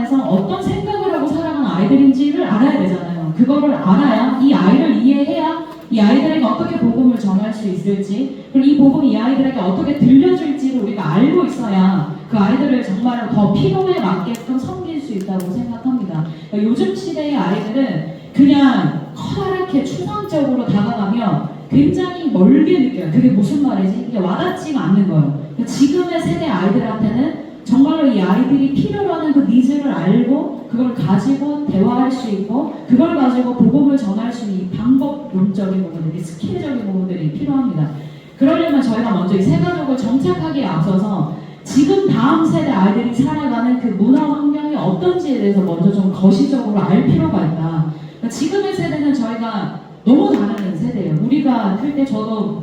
안에서 어떤 생각을 하고 살아가는 아이들인지를 알아야 되잖아요. 그거를 알아야 이 아이를 이해해야 이 아이들에게 어떻게 복음을 전할 수 있을지, 그리고 이 복음이 이 아이들에게 어떻게 들려줄지를 우리가 알고 있어야 그 아이들을 정말 더 필요에 맞게끔 섬길 수 있다고 생각합니다. 그러니까 요즘 시대의 아이들은 그냥 커다랗게 추상적으로 다가가면 굉장히 멀게 느껴요. 그게 무슨 말이지? 이게 와닿지가 않는 거예요. 그러니까 지금의 세대 아이들한테는 정말로 이 아이들이 필요로 하는 그 니즈를 알고 그걸 가지고 대화할 수 있고 그걸 가지고 복음을 전할 수 있는 방법론적인 부분들이, 스킬적인 부분들이 필요합니다. 그러려면 저희가 먼저 이 세 가족을 정착하기에 앞서서 지금 다음 세대 아이들이 살아가는 그 문화 환경이 어떤지에 대해서 먼저 좀 거시적으로 알 필요가 있다. 그러니까 지금의 세대는 저희가 너무 다른 세대예요. 우리가 클 때 저도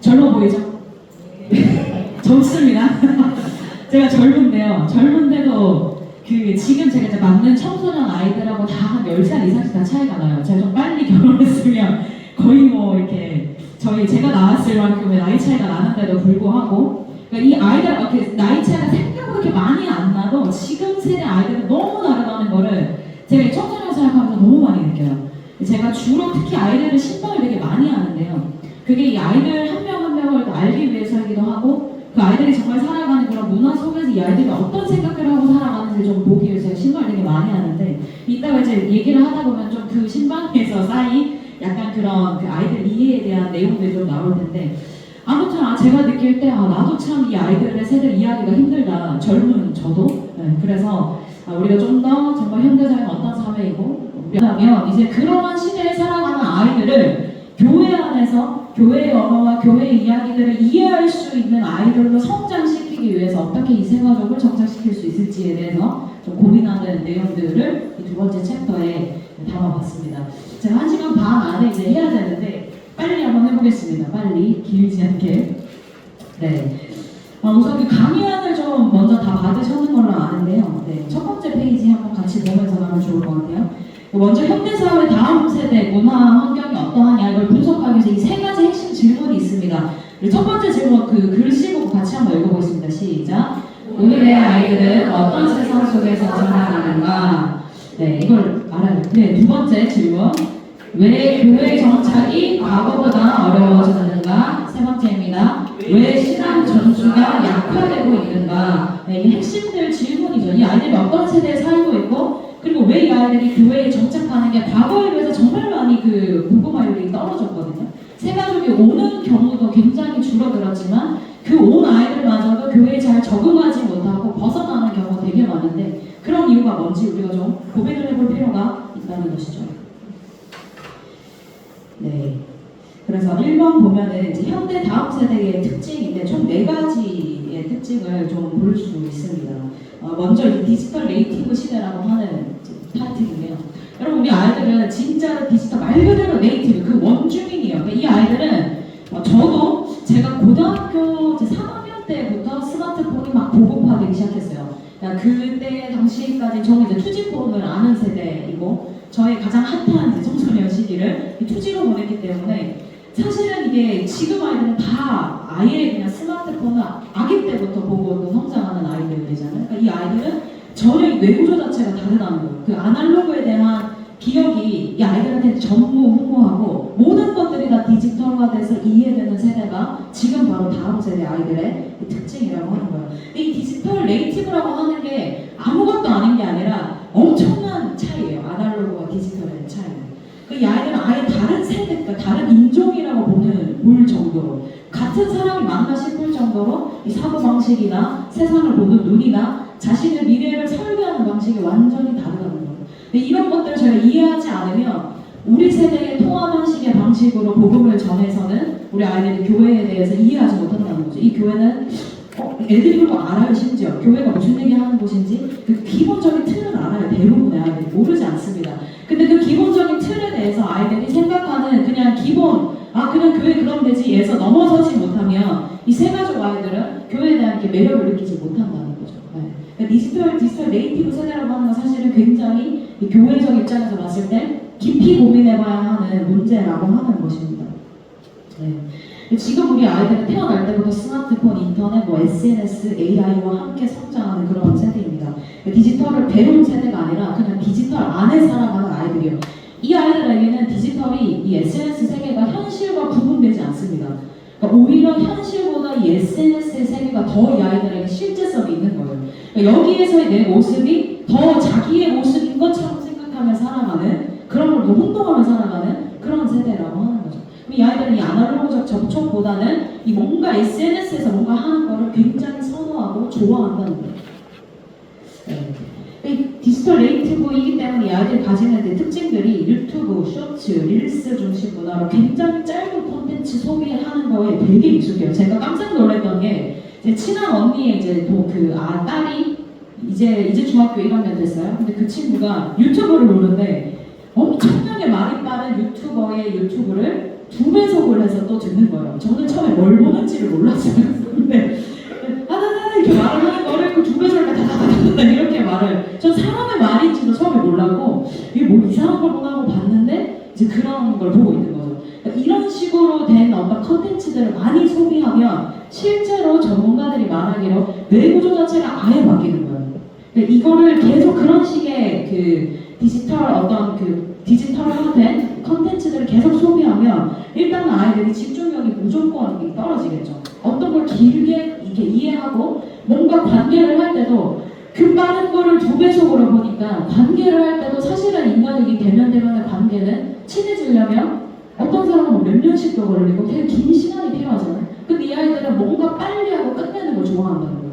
젊어 보이죠? 젊습니다. 제가 젊은데요. 젊은데도 그 지금 제가 이제 맞는 청소년 아이들하고 다 한 10살 이상씩 다 차이가 나요. 제가 좀 빨리 결혼했으면 거의 뭐 이렇게 제가 나왔을 만큼의 나이 차이가 나는데도 불구하고, 그러니까 이 아이들 이렇게 나이 차이가 생각보다 그렇게 많이 안 나도 지금 세대 아이들은 너무 다르다는 거를 제가 청소년 생각하면서 너무 많이 느껴요. 제가 주로 특히 아이들을 신방을 되게 많이 하는데요. 그게 이 아이들 한 명 한 명을 알기 위해서이기도 하고 그 아이들이 정말 살아가는 그런 문화 속에서 이 아이들이 어떤 생각들을 하고 살아가는지 좀 보기 위해서 제가 신방을 되게 많이 하는데, 이따가 이제 얘기를 하다 보면 좀 그 신방에서 쌓인 약간 그런 그 아이들 이해에 대한 내용들이 좀 나올 텐데, 아무튼 제가 느낄 때 나도 참 이 아이들의 세대 이해하기가 힘들다. 젊은 저도. 네, 그래서 우리가 좀 더 정말 현대적인 어떤 사회이고 그러면 이제 그러한 시대에 살아가는 아이들을 교회 안에서 교회의 언어와 교회의 이야기들을 이해할 수 있는 아이들로 성장시키기 위해서 어떻게 이 세 가족을 정착시킬 수 있을지에 대해서 좀 고민하는 내용들을 이 두 번째 챕터에 담아봤습니다. 제가 1시간 반 안에 이제 해야 되는데 빨리 한번 해보겠습니다. 빨리, 길지 않게. 네. 우선 그 강의안을 좀 먼저 다 받으셨는 걸로 아는데요. 네. 첫 번째 페이지 한번 같이 보면서 가면 좋을 것 같아요. 먼저 현대사회 다음 세대 문화 환경이 어떠하냐 이걸 분석하기 위해서 이 세 가지 핵심 질문이 있습니다. 첫 번째 질문 그 글씨 보고 같이 한번 읽어보겠습니다. 시작. 오늘의 아이들은 어떤 세상 속에서 살아가는가? 네, 이걸 알아요. 네, 두 번째 질문. 왜 교회 정착이 과거보다 어려워졌는가? 세 번째입니다. 왜 신앙 전수가 약화되고 있는가? 네, 이 핵심들 질문이죠. 이 아이들이 어떤 세대에 살고 있고 그리고 왜 이 아이들이 교회에 정착하는 게 과거에 비해서 정말 많이 그 복음화율이 떨어졌거든요. 세 가족이 오는 경우도 굉장히 줄어들었지만 그 온 아이들마저도 교회에 잘 적응하지 못하고 벗어나는 경우가 되게 많은데 그런 이유가 뭔지 우리가 좀 고민을 해볼 필요가 있다는 것이죠. 네. 그래서 1번 보면은 이제 현대 다음 세대의 특징인데 총 4가지의 특징을 좀 볼 수 있습니다. 먼저 이 디지털 네이티브 시대라고 하는 타이틀인데요. 여러분 우리 아이들은 진짜로 디지털 말 그대로 네이티브 그 원주민이에요. 그러니까 이 아이들은 저도 제가 고등학교 3학년 때부터 스마트폰이 막 보급화되기 시작했어요. 그러니까 그때 당시까지 저는 이제 투지폰을 아는 세대이고 저의 가장 핫한 이제 청소년 시기를 투지로 보냈기 때문에 사실은 이게 지금 아이들은 다 아예 그냥 스마트폰을 아기 때부터 보고 성장하는 아이들이잖아요. 그러니까 이 아이들은 전혀 이 뇌구조 자체가 다르다는 거예요. 그 아날로그에 대한 기억이 이 아이들한테 전무후무하고 모든 것들이 다 디지털화돼서 이해되는 세대가 지금 바로 다음 세대 아이들의 특징이라고 하는 거예요. 이 디지털 네이티브라고 하는 게 아무것도 아닌 게 아니라 엄청난 차이예요. 아날로그와 디지털의 차이는. 이 아이들은 아예 다른 세대, 그러니까 다른 인종이라고 볼 정도로 같은 사람이 맞나 싶을 정도로 이 사고방식이나 세상을 보는 눈이나 자신의 미래를 설계하는 방식이 완전히 다르다는 거예요. 근데 이런 것들을 저희가 이해하지 않으면 우리 세대의 통화 방식의 방식으로 복음을 전해서는 우리 아이들이 교회에 대해서 이해하지 못한다는 거죠. 이 교회는 애들이 그거 알아요. 심지어 교회가 무슨 얘기 하는 곳인지 그 기본적인 틀은 알아요. 대부분의 아이들이 모르지 않습니다. 근데 그 기본적인 틀에 대해서 아이들이 생각하는 그냥 기본 그냥 교회 그럼 되지에서 넘어서지 못하면 이 세 가족 아이들은 교회에 대한 이렇게 매력을 느끼지 못한다는 거죠. 네. 그러니까 디지털 네이티브 세대라고 하는 건 사실은 굉장히 교회적 입장에서 봤을 때 깊이 고민해봐야 하는 문제라고 하는 것입니다. 네. 지금 우리 아이들은 태어날 때부터 스마트폰, 인터넷, SNS, AI와 함께 성장하는 그런 세대입니다. 디지털을 배운 세대가 아니라 그냥 디지털 안에 살아가는 아이들이요. 이 아이들에게는 디지털이 이 SNS 세계가 현실과 구분되지 않습니다. 그러니까 오히려 현실보다 이 SNS의 세계가 더 이 아이들에게 실제성이 있는 거예요. 그러니까 여기에서의 내 모습이 더 자기의 모습인 것처럼 생각하며 살아가는, 그런 걸 혼동하며 살아가는 그런 세대라고 하는 거죠. 이 아이들은 이 아날로그적 접촉보다는 이 뭔가 SNS에서 뭔가 하는 거를 굉장히 선호하고 좋아한다는 거예요. 이 디지털 네이티브이기 때문에 이 아이들이 가지는 특징들이 유튜브, 쇼츠, 릴스 중심 문화로 굉장히 짧은 콘텐츠 소비하는 거에 되게 익숙해요. 제가 깜짝 놀랐던 게 제 친한 언니의 이제 딸이 이제 중학교 1학년 됐어요. 근데 그 친구가 유튜브를 보는데 엄청나게 말이 빠른 유튜버의 유튜브를 2배속을 해서 또 듣는 거예요. 저는 처음에 뭘 보는지를 몰랐어요. 근데 이렇게 말을 하는 거를 그 2배속을 다다다다다 이렇게 말을, 전 사람의 말인지도 처음에 몰랐고 이게 뭐 이상한 걸 보나 하고 봤는데 이제 그런 걸 보고 있는 거죠. 그러니까 이런 식으로 된 어떤 컨텐츠들을 많이 소비하면 실제로 전문가들이 말하기로 뇌 구조 자체가 아예 바뀌는 거예요. 그러니까 이거를 계속 그런 식의 그 디지털화된 컨텐츠들을 계속 소비하면 일단 아이들이 집중력이 무조건 떨어지겠죠. 어떤 걸 길게 이렇게 이해하고 뭔가 관계를 할 때도 그 빠른 거를 2배속으로 보니까 관계를 할 때도 사실은 인간이 대면대면의 관계는 친해지려면 어떤 사람은 몇 년씩도 걸리고 되게 긴 시간이 필요하잖아요. 근데 이 아이들은 뭔가 빨리 하고 끝내는 걸 좋아한다는 거예요.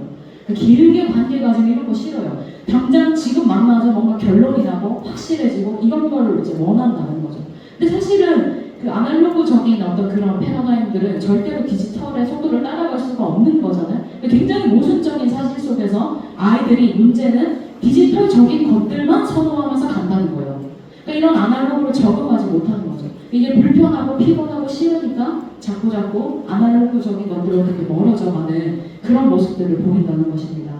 길게 관계 가지고 이런 거 싫어요. 당장 지금 만나서 뭔가 결론이 나고 확실해지고 이런 걸 이제 원한다는 거죠. 근데 사실은 그 아날로그적인 어떤 그런 패러다임들은 절대로 디지털의 속도를 따라갈 수가 없는 거잖아요. 굉장히 모순적인 사실 속에서 아이들이 문제는 디지털적인 것들만 선호하면서 간다는 거예요. 그러니까 이런 아날로그를 적응하지 못하는 거죠. 이게 불편하고 피곤하고 싫으니까 자꾸 아날로그적인 것들로 되게 멀어져가는 그런 모습들을 보인다는 것입니다.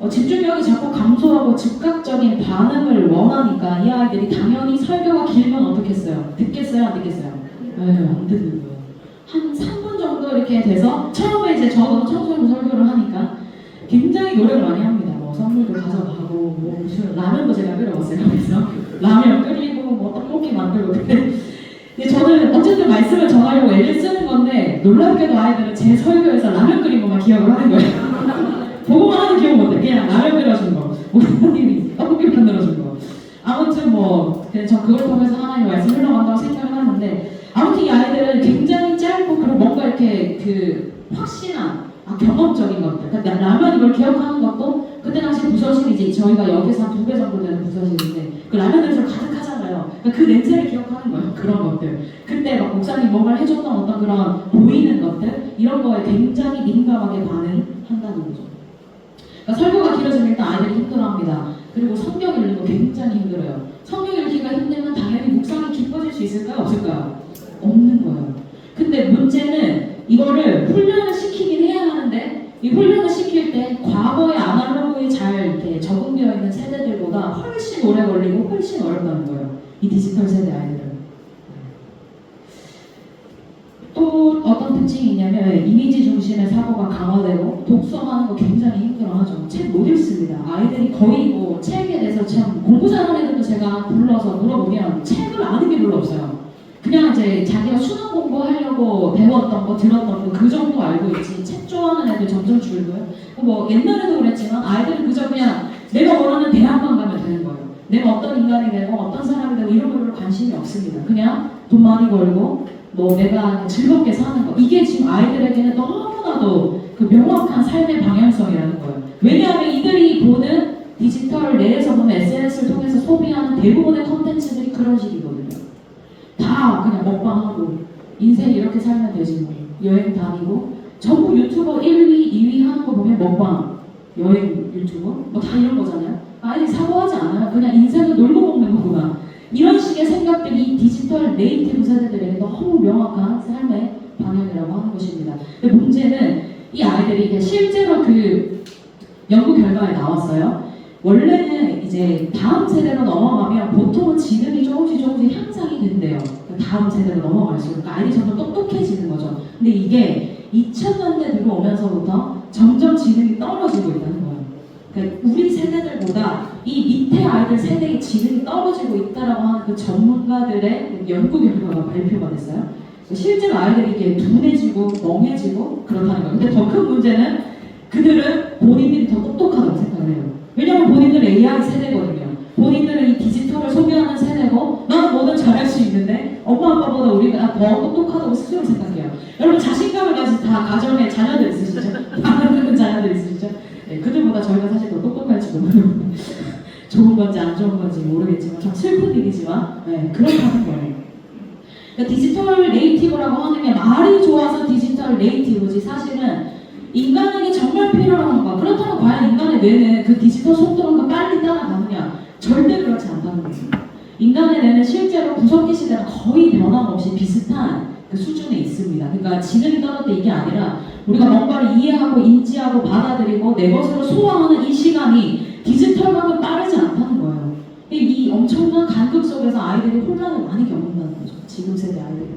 집중력이 자꾸 감소하고 즉각적인 반응을 원하니까 이 아이들이 당연히 설교가 길면 어떻겠어요? 듣겠어요? 안 듣겠어요? 네, 안 듣는 거예요. 한 3분 정도 이렇게 돼서 처음에 이제 저도 청소년 설교를 하니까 굉장히 노력을 많이 합니다. 뭐 선물도 가져가고 뭐 무슨 라면도 제가 끓여봤어요. 그래서 라면 끓이고 뭐 떡볶이 만들고 근데 저는 어쨌든 말씀을 전하려고 애를 쓰는 건데 놀랍게도 아이들은 제 설교에서 라면 끓인 것만 기억을 하는 거예요. 보고만 하는 기억 못해. 그냥 라면 끓여준 거, 목사님이 떡볶이 만들어준 거. 아무튼 뭐 그냥 저 그걸 통해서 하나님의 말씀 흘러간다고 생각을 하는데 아무튼 이 아이들은 굉장히 짧고 그리고 뭔가 이렇게 그 확신한 경험적인 것들. 그러니까 라면 이걸 기억하는 것도 그때 당시 부서실이 이제 저희가 여기서 한 2배 정도 되는 부서실인데 그 라면에서 가득하잖아요. 그러니까 그 냄새를 기억하는 거예요. 그런 것들. 그때 막 목사님 뭔가를 해줬던 어떤 그런 보이는 것들 이런 거에 굉장히 민감하게 반응한다는 거죠. 그러니까 설교가 길어지면 일단 아이들이 힘들어합니다. 그리고 성경 읽는 거 굉장히 힘들어요. 성경 읽기가 힘들면 당연히 묵상이 깊어질 수 있을까요? 없을까요? 없는 거예요. 근데 문제는 이거를 훈련을 시키긴 해야 하는데 이 훈련을 시킬 때 과거의 아날로그에 잘 이렇게 적응되어 있는 세대들보다 훨씬 오래 걸리고 훨씬 어렵다는 거예요. 이 디지털 세대 아이들은. 또 어떤 특징이 있냐면 이미지 중심의 사고가 강화되고 독서하는 거 굉장히 힘들어하죠. 책 못 읽습니다. 아이들이 거의 뭐 책에 대해서 참 공부 잘하는 애들도 제가 불러서 물어보면 책을 아는 게 별로 없어요. 그냥 이제 자기가 수능 공부하려고 배웠던 거 들었던 거 그 정도 알고 있지 책 좋아하는 애들 점점 줄고요. 뭐 옛날에도 그랬지만 아이들은 그저 그냥 내가 원하는 대학만 가면 되는 거예요. 내가 어떤 인간이 되고 어떤 사람이 되고 이런 걸로 관심이 없습니다. 그냥 돈 많이 벌고 뭐 내가 즐겁게 사는 거 이게 지금 아이들에게는 너무나도 그 명확한 삶의 방향성이라는 거예요. 왜냐하면 이들이 보는 디지털 내에서 보는 SNS를 통해서 소비하는 대부분의 컨텐츠들이 그런 식이거든요. 다 그냥 먹방하고 인생 이렇게 살면 되지 뭐 여행 다니고 전부 유튜버 1위, 2위 하는 거 보면 먹방, 여행 유튜버 뭐 다 이런 거잖아요. 아이들이 사고하지 않아요. 그냥 인생을 놀고 먹는 거구나. 이런 식의 생각들이 디지털 네이티브 세대들에게 너무 명확한 삶의 방향이라고 하는 것입니다. 근데 문제는 이 아이들이 실제로 그 연구 결과에 나왔어요. 원래는 이제 다음 세대로 넘어가면 보통은 지능이 조금씩 향상이 된대요. 다음 세대로 넘어갈수록 그러니까 아이들이 점점 똑똑해지는 거죠. 근데 이게 2000년대 들어오면서부터 점점 지능이 떨어지고 있다는 거예요. 그러니까 우리 세대들보다 이 밑에 아이들 세대의 지능이 떨어지고 있다라고 하는 그 전문가들의 연구 결과가 발표가 됐어요. 실제로 아이들이 이게 둔해지고 멍해지고 그렇다는 거예요. 근데 더 큰 문제는 그들은 본인들이 더 똑똑하다고 생각을 해요. 왜냐하면 본인들은 AI 세대거든요. 본인들은 이 디지털을 소비하는 세대고 나는 뭐든 잘할 수 있는데 엄마 아빠보다 우리가 더 똑똑하다고 스스로 생각해요. 여러분 자신감을 가진 다 가정에 자녀들 있으시죠? 많은 자녀들 있으시죠? 네, 그들보다 저희가 사실 더 똑똑할지도 모르고 좋은 건지 안 좋은 건지 모르겠지만 참 슬픈 일이지만 네, 그렇다는 거예요. 그러니까 디지털 네이티브라고 하는 게 말이 좋아서 디지털 네이티브지 사실은 인간에게 정말 필요한 거. 그렇다면 과연 인간의 뇌는 그 디지털 속도만큼 빨리 따라가느냐? 절대 그렇지 않다는 거죠. 인간의 뇌는 실제로 구석기 시대랑 거의 변함없이 비슷한 그 수준에 있습니다. 그러니까 지능이 떨어질 때 이게 아니라 우리가 뭔가를 이해하고 인지하고 받아들이고 내 것으로 소화하는 이 시간이 디지털만큼 빠르지 않다는 거예요. 이 엄청난 간극 속에서 아이들이 혼란을 많이 겪는다는 거죠. 지금 세대 아이들이.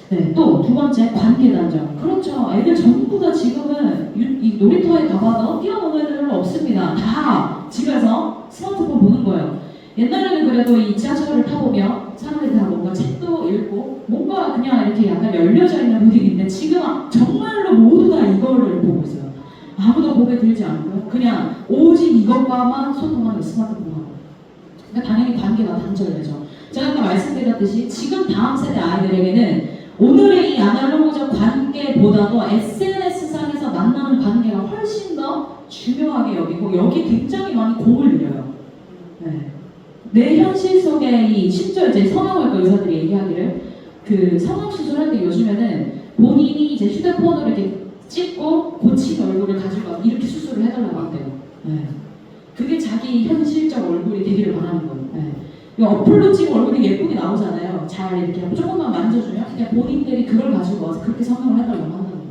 네, 또 두 번째 관계 단절. 그렇죠. 애들 전부 다 지금은 이 놀이터에 가봐도 뛰어노는 애들 별로 없습니다. 다 집에서 스마트폰 보는 거예요. 옛날에는 그래도 이 지하철을 타보면 사람들이 다 뭔가 책도 읽고 뭔가 그냥 이렇게 약간 열려져 있는 분위기인데 지금 정말로 모두 다 이거를 보고 있어요. 아무도 고개 들지 않고요. 그냥 오직 이것과만 소통하는 스마트폰하고. 그러니까 당연히 관계가 단절되죠. 제가 아까 말씀드렸듯이 지금 다음 세대 아이들에게는 오늘의 이 아날로그적 관계보다도 SNS상에서 만나는 관계가 훨씬 더 중요하게 여기고 여기 굉장히 많이 공을 들여요. 네. 내 현실 속에 이 심지어 이제 성형외과 의사들이 얘기하기를 그 성형 수술할 때 요즘에는 본인이 이제 휴대폰으로 이렇게 찍고 고친 얼굴을 가지고 와서 이렇게 수술을 해달라고 한대요. 네. 그게 자기 현실적 얼굴이 되기를 바라는 거예요. 네. 어플로 찍은 얼굴이 예쁘게 나오잖아요. 잘 이렇게 조금만 만져주면 그냥 본인들이 그걸 가지고 와서 그렇게 성형을 해달라고 한다는 거예요.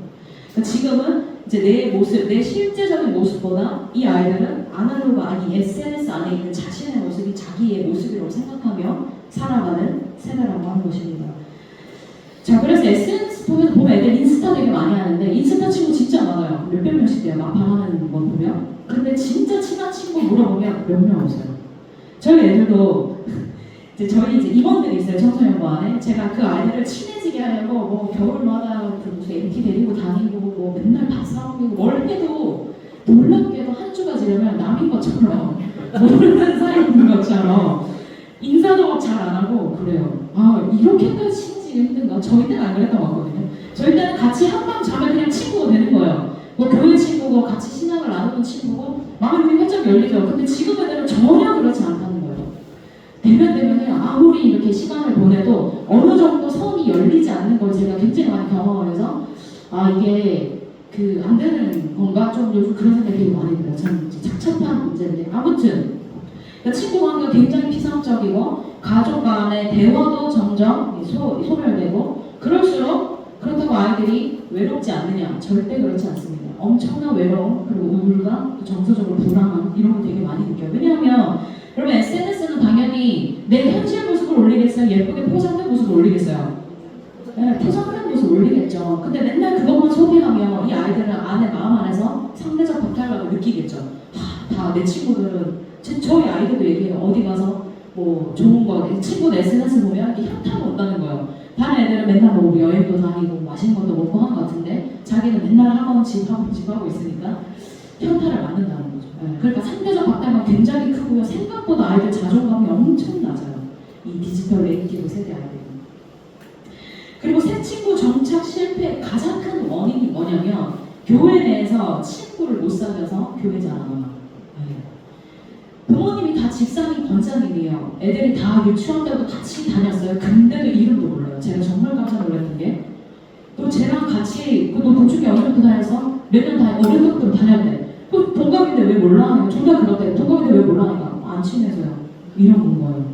그러니까 지금은 이제 내 모습, 내 실제적인 모습보다 이 아이들은 아날로그 아니 SNS 안에 있는 자신의 모습이 자기의 모습이라고 생각하며 살아가는 세대라고 하는 것입니다. 자, 그래서 SNS 보면 애들 인스타 되게 많이 하는데 인스타 친구 진짜 많아요. 몇백 명씩 돼요. 막판하는 거 보면. 근데 진짜 친한 친구 물어보면 몇 명 없어요. 저희 애들도 이제 저희 이제 임원들이 있어요. 청소년부 안에. 제가 그 아이들을 친해지게 하려고 뭐 겨울마다 그 MT 데리고 다니고 뭐 맨날 밥 사오고 뭘 해도 놀랍게도 한 주가 지나면 남인 것처럼 모르는 사이인 것처럼 인사도 잘 안 하고 그래요. 아 이렇게까지 친해지기 힘든가? 저희 때는 안 그랬던 것 같거든요. 저희 때는 같이 한밤 자면 그냥 친구가 되는 거예요. 뭐 교회 친구고 같이 신앙을 나누는 친구고 마음이 활짝 열리죠. 근데 지금 애들은 전혀 그렇지 않다는 거예요. 되면 아무리 이렇게 시간을 보내도 어느 정도 선이 열리지 않는 걸 제가 굉장히 많이 경험을 해서 아 이게 그 안 되는 건가? 좀 요즘 그런 생각이 되게 많이 들어요. 참 착잡한 문제인데 아무튼 그러니까 친구 관계가 굉장히 피상적이고 가족 간의 대화도 점점 소멸되고 그럴수록 그렇다고 아이들이 외롭지 않느냐? 절대 그렇지 않습니다. 엄청난 외로움 그리고 우울감 정서적으로 불안함 이런 거 되게 많이 느껴요. 왜냐하면 여러분 SNS는 당연히 내 현실 모습을 올리겠어요? 예쁘게 포장된 모습을 올리겠어요? 네, 포장된 모습 올리겠죠. 근데 맨날 그것만 소비하면 이 아이들은 안에 마음 안에서 상대적 박탈감을 느끼겠죠. 다 내 친구들은 저희 아이들도 얘기해요. 어디 가서 뭐 좋은 거 친구들 SNS 보면 현타가 온다는 거예요. 다른 애들은 맨날 뭐 여행도 다니고 맛있는 것도 먹고 하는 것 같은데 자기는 맨날 학원 집 하고 있으니까 현타를 맞는다는 거죠. 네. 그러니까 상대적 박탈감 굉장히 크고요. 생각보다 아이들 자존감이 엄청 낮아요. 이 디지털 네이티브 세대 아이들은. 그리고 새 친구 정착 실패의 가장 큰 원인이 뭐냐면 교회 내에서 친구를 못 사귀어서 교회 잘 안 와요. 네. 부모님이 다 집사님, 권사님이에요. 애들이 다 유치원 때부터 같이 다녔어요. 근데도 이름도 몰라요. 제가 정말 깜짝 놀랐던 게 또 쟤랑 같이 너 도축이 어느 정도 다녀서 몇 년 어느 정도 다녔대. 또 동갑인데 왜 몰라 하니까 둘 다 그렇대. 동갑인데 왜 몰라 하니까 안 친해서요. 이런 건 거예요.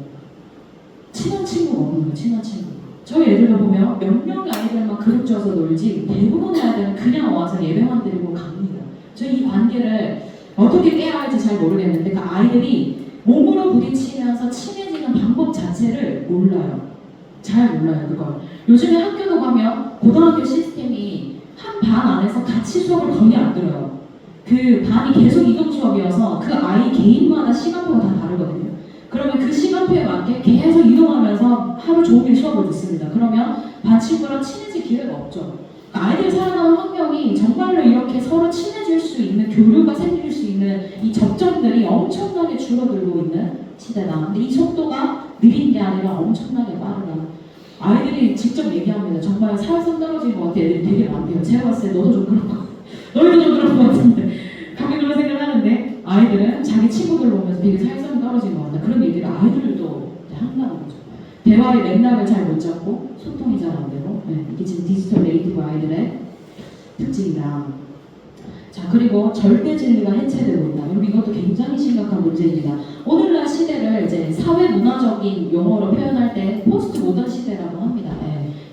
친한 친구가 없는 거예요. 친한 친구. 저희 애들도 보면 몇 명의 아이들만 그룹 져서 놀지 대부분의 아이들은 그냥 와서 예배만 드리고 갑니다. 저희 이 관계를 어떻게 깨야 할지 잘 모르겠는데 그 아이들이 몸으로 부딪히면서 친해지는 방법 자체를 몰라요. 잘 몰라요 그걸. 요즘에 학교도 가면 고등학교 시스템이 한 반 안에서 같이 수업을 거의 안 들어요. 그 반이 계속 이동 수업이어서 그 아이 개인마다 시간표가 다 다르거든요. 그러면 그 시간표에 맞게 계속 이동하면서 하루 종일 수업을 듣습니다. 그러면 반 친구랑 친해질 기회가 없죠. 아이들이 살아가는 환경이 정말로 이렇게 서로 친해질 수 있는 교류가 생길 수 있는 이 접점들이 엄청나게 줄어들고 있는 시대다. 근데 이 속도가 느린 게 아니라 엄청나게 빠르다. 아이들이 직접 얘기합니다. 정말 사회성 떨어진 것 같아. 애들이 되게 많대요. 제가 봤을 때 너도 좀 그런 거 너희도 좀 그런 것 같은데 가끔 그런 생각을 하는데 아이들은 자기 친구들을 보면서 되게 사회성이 떨어진 것 같다. 그런 얘기를 아이들도 한다는 거죠. 대화의 맥락을 잘 못 잡고 소통이 잘 안 되고 이게 지금 디지털 네이티브 아이들의 특징이다. 자, 그리고 절대 진리가 해체되고 있다. 여러분 이것도 굉장히 심각한 문제입니다. 오늘날 시대를 이제 사회 문화적인 용어로 표현할 때 포스트 모던 시대라고 합니다.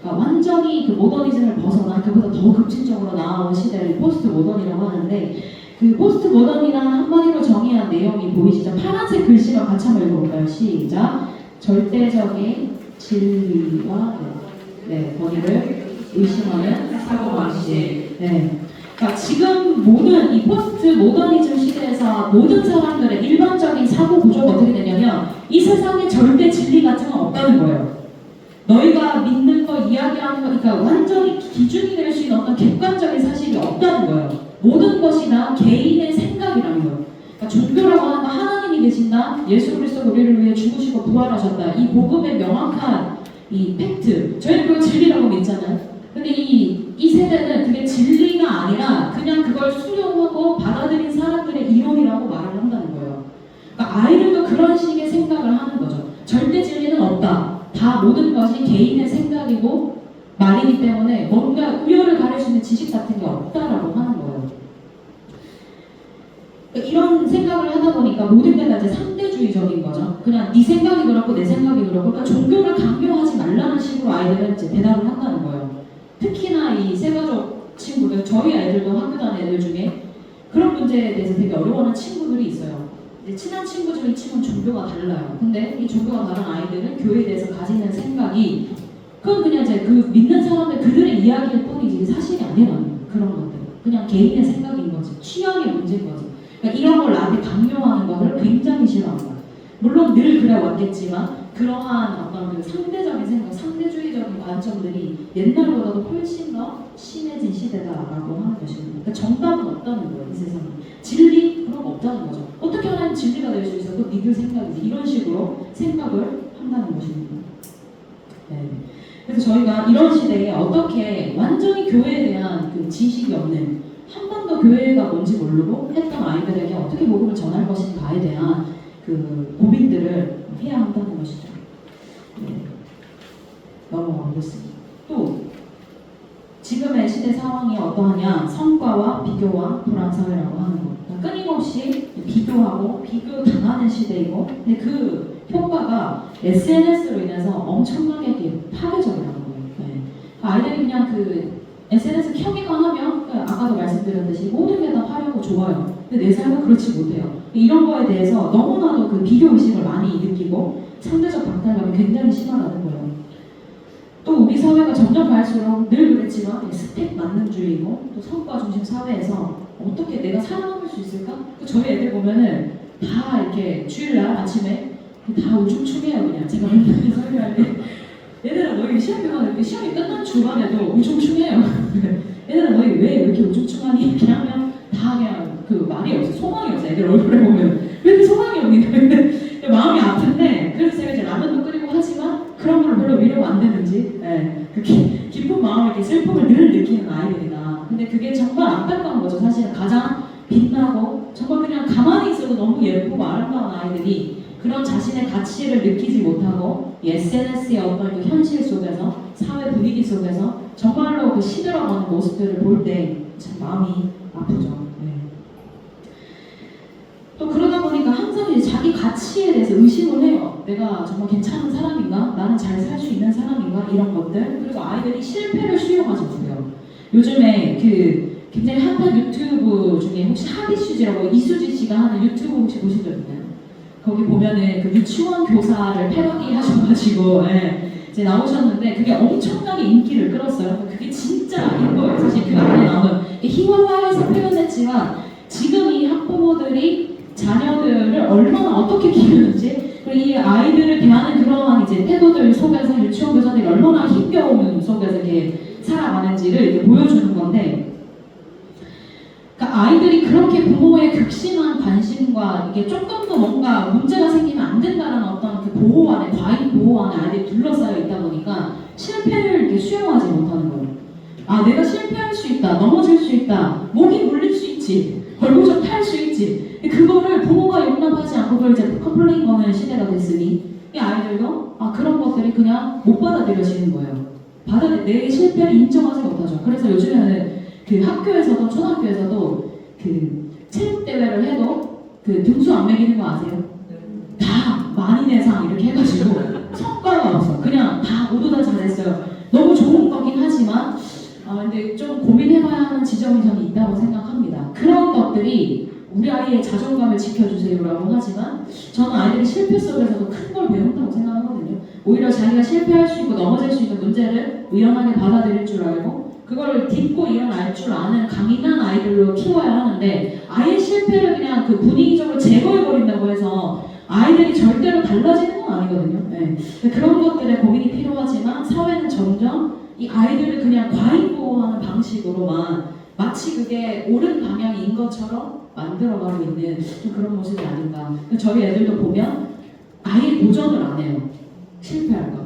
그러니까 완전히 그 모더니즘을 벗어난 그보다 더 급진적으로 나아온 시대를 포스트 모던이라고 하는데 그 포스트 모던이라는 한마디로 정의한 내용이 보이시죠? 파란색 글씨가 같이 한번 읽어볼까요? 시작. 절대적인 진리와 권위를 의심하는 사고방식. 그러니까 지금 모든 이 포스트 모더니즘 시대에서 모든 사람들의 일반적인 사고 구조가 어떻게 되냐면 이 세상에 절대 진리 같은 건 없다는 거예요. 너희가 믿는 거, 이야기하는 거, 그러니까 완전히 기준이 될 수 있는 어떤 객관적인 사실이 없다는 거예요. 모든 것이 다 개인의 생각이라는 거예요. 그러니까 종교라고 하는 거 하나님이 계신다, 예수 그리스도 우리를 위해 죽으시고 부활하셨다. 이 복음의 명확한 이 팩트, 저희는 그걸 진리라고 믿잖아요. 근데 이 세대는 그게 진리가 아니라 그냥 그걸 수용하고 받아들인 사람들의 이론이라고 말을 한다는 거예요. 그러니까 아이들도 그런 식의 생각을 하는 거죠. 절대 진리는 없다. 다 모든 것이 개인의 생각이고 말이기 때문에 뭔가 우열을 가릴 수 있는 지식 같은 게 없다라고 하는 거예요. 그러니까 이런 생각을 하다 보니까 모든 게 다 이제 상대주의적인 거죠. 그냥 네 생각이 그렇고 내 생각이 그렇고, 그러니까 종교를 강요하지 말라는 식으로 아이들은 이제 대답을 한다는 거예요. 특히나 이 세가족 친구들, 저희 아이들도 학교 다니는 애들 중에 그런 문제에 대해서 되게 어려워하는 친구들이 있어요. 친한 친구 중에 이 친구는 종교가 달라요. 근데 이 종교가 다른 아이들은 교회에 대해서 가지는 생각이 그건 그냥 이제 그 믿는 사람들 그들의 이야기일 뿐이지 사실이 아니라는 그런 것들. 그냥 개인의 생각인 거지. 취향의 문제인 거지. 그러니까 이런 걸 나한테 강요하는 것을 굉장히 싫어합니다. 물론 늘 그래 왔겠지만 그러한 어떤 그 상대적인 생각, 상대주의적인 관점들이 옛날보다도 훨씬 더 심해진 시대다라고 하는 것입니다. 그러니까 정답은 없다는 거예요, 이 세상에. 진리? 그런 거 없다는 거죠. 어떻게 하나님 진리가 될 수 있어? 그 니들 생각이지. 이런 식으로 생각을 한다는 것입니다. 그래서 저희가 이런 시대에 어떻게 완전히 교회에 대한 그 지식이 없는, 한 번도 교회가 뭔지 모르고 했던 아이들에게 어떻게 복음을 전할 것인가에 대한 그 고민들을 해야 한다는 것이죠. 넘어가 보겠습니다. 또 지금의 시대 상황이 어떠하냐? 성과와 비교와 불안사회라고 하는 것. 그러니까 끊임없이 비교하고 비교 당하는 시대이고, 근데 그 효과가 SNS로 인해서 엄청나게 파괴적이라는 거예요. 아이들이 그냥 그 SNS 켜기만 하면 아까도 말씀드렸듯이 모든 게 다 화려하고 좋아요. 근데 내 삶은 그렇지 못해요. 이런 거에 대해서 너무나도 그 비교 의식을 많이 느끼고 상대적 박탈감이 굉장히 심하다는 거예요. 또 우리 사회가 점점 갈수록 늘 그랬지만 스펙 만능주의고 또 성과 중심 사회에서 어떻게 내가 살아남을 수 있을까? 저희 애들 보면은 다 이렇게 주일날 아침에 다 우중충해요. 그냥 제가 맨날 설교할 때 얘들아 너희 시험이 끝난 주간에도 우중충해요. 얘들아 너희 왜 이렇게 우중충하니? 이렇게 하면 다 그냥 그 말이 없어, 소망이 없어. 애들 얼굴에 보면 왜 이렇게 소망이 없니? 마음이 아픈데, 그래서 제가 이제 라면도 끓이고 하지만 그런 걸 별로 위로가 안 되는지 그렇게 깊은 마음에 이렇게 슬픔을 늘 느끼는 아이들이다. 근데 그게 정말 안타까운 거죠. 사실은 가장 빛나고 정말 그냥 가만히 있어도 너무 예쁘고 아름다운 아이들이 그런 자신의 가치를 느끼지 못하고 SNS의 어떤 그 현실 속에서, 사회 분위기 속에서 정말로 그 시들어가는 모습들을 볼 때 참 마음이 아프죠. 또 그러다 보니까 항상 이제 자기 가치에 대해서 의심을 해요. 내가 정말 괜찮은 사람인가? 나는 잘 살 수 있는 사람인가? 이런 것들. 그리고 아이들이 실패를 수용하지 못해요. 요즘에 그 굉장히 핫한 유튜브 중에 혹시 하디슈즈라고 이수지 씨가 하는 유튜브 혹시 보신 적 있나요? 거기 보면은 그 유치원 교사를 패러디 하셔가지고 이제 나오셨는데 그게 엄청나게 인기를 끌었어요. 그게 진짜인 거예요. 사실 그 안에 나오는 희화화해서 표현했지만 지금 이 학부모들이 자녀들을 얼마나 어떻게 키우는지, 그리고 이 아이들을 대하는 그러한 이제 태도들 속에서 유치원 교사들이 얼마나 힘겨운 속에서 이렇게 살아가는지를 이렇게 보여주는 건데, 그러니까 아이들이 그렇게 부모의 극심한 관심과 이게 조금 더 뭔가 문제가 생기면 안 된다는 어떤 그 보호 안에, 과잉 보호 안에 아이들이 둘러싸여 있다 보니까 실패를 이렇게 수용하지 못하는 거예요. 아, 내가 실패할 수 있다, 넘어질 수 있다, 목이 물릴 수 있지, 벌거벗 탈 수 있지. 그거를 부모가 용납하지 않고 그걸 이제 컴플레인 거는 시대가 됐으니 이 아이들도 그런 것들이 그냥 못 받아들여지는 거예요. 내 실패를 인정하지 못하죠. 그래서 요즘에는 그 학교에서도 초등학교에서도 그 체육 대회를 해도 그 등수 안 매기는 거 아세요? 다 만인의상 이렇게 해가지고 성과가 없어. 그냥 다 모두 다 잘했어요. 너무 좋은 거긴 하지만 근데 좀 고민해봐야 하는 지점이 저는 있다고 생각합니다. 그런 것들이 우리 아이의 자존감을 지켜주세요라고 하지만 저는 아이들이 실패 속에서도 큰 걸 배운다고 생각하거든요. 오히려 자기가 실패할 수 있고 넘어질 수 있는 문제를 의연하게 받아들일 줄 알고 그걸 딛고 일어날 줄 아는 강인한 아이들로 키워야 하는데, 아이의 실패를 그냥 그 분위기적으로 제거해버린다고 해서 아이들이 절대로 달라지는 건 아니거든요. 네. 그런 것들에 고민이 필요하지만 사회는 점점 이 아이들을 그냥 과잉 보호하는 방식으로만 마치 그게 옳은 방향인 것처럼 만들어가고 있는 좀 그런 모습이 아닌가. 저희 애들도 보면 아예 도전을 안 해요. 실패할까 봐.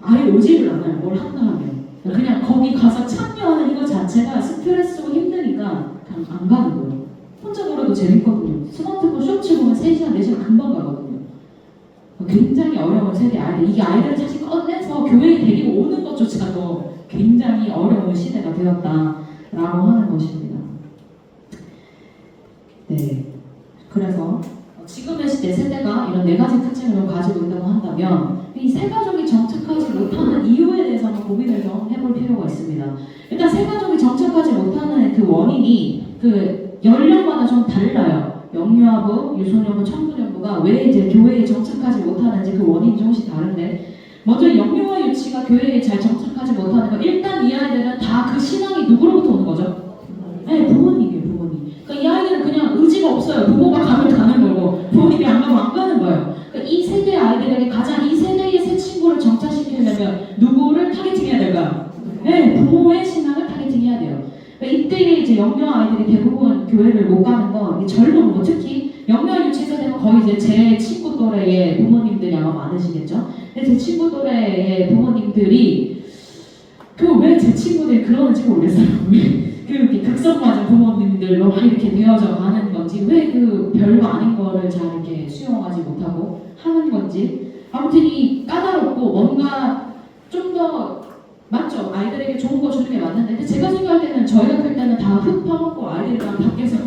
아예 오지를 않아요. 뭘 한다 하면. 그냥 거기 가서 참여하는 이거 자체가 스트레스고 힘드니까 그냥 안 가는 거예요. 혼자 놀아도 재밌거든요. 스마트폰 쇼츠 보면 3시간, 4시간 금방 가거든요. 굉장히 어려운 세대 아이들. 이게 아이들을 사실 꺼내서 교회에 데리고 오는 것조차도 굉장히 어려운 시대가 되었다라고 하는 것입니다. 네. 그래서 지금의 시대 세대가 이런 4가지 특징을 가지고 있다고 한다면 이 세 가족이 정착하지 못하는 이유에 대해서 한번 고민을 좀 해볼 필요가 있습니다. 일단 세 가족이 정착하지 못하는 그 원인이 그 연령마다 좀 달라요. 영유아부, 유소년부, 청소년부가 왜 이제 교회에 정착하지 못하는지 그 원인이 조금씩 다른데, 먼저 영유아 유치가 교회에 잘 정착하지 못하는 건 일단 이 아이들은 다 그 신앙이 누구로부터 오는 거죠? 네, 부모님이에요, 부모님. 그러니까 이 아이들은 그냥 의지가 없어요. 부모가 가면 가는 거고 부모님이 안 가면 안 가는 거예요. 그러니까 이 세대 아이들에게 가장 이 세대의 새 친구를 정착시키려면 누구를 타겟팅해야 될까요? 네, 부모의 신앙을 타겟팅해야 돼요. 그러니까 이때 이제 영유아 아이들이 대부분 교회를 못 가는 건 젊은 뭐 특히 영유아 유치 세대는 거의 이제 제 친구 또래의 부모님들이 아마 많으시겠죠. 근데 제 친구 또래의 부모님들이 왜 제 친구들이 그러는지 모르겠어요. 그렇게 극성 맞은 부모님들로 막 이렇게 되어져 가는 건지, 왜 그 별거 아닌 거를 잘 이렇게 수용하지 못하고 하는 건지, 아무튼 이 까다롭고 뭔가 좀 더 맞죠? 아이들에게 좋은 거 주는 게 맞는데, 근데 제가 생각할 때는 저희가 클 때는 다 흙 파먹고 아이들이랑 밖에서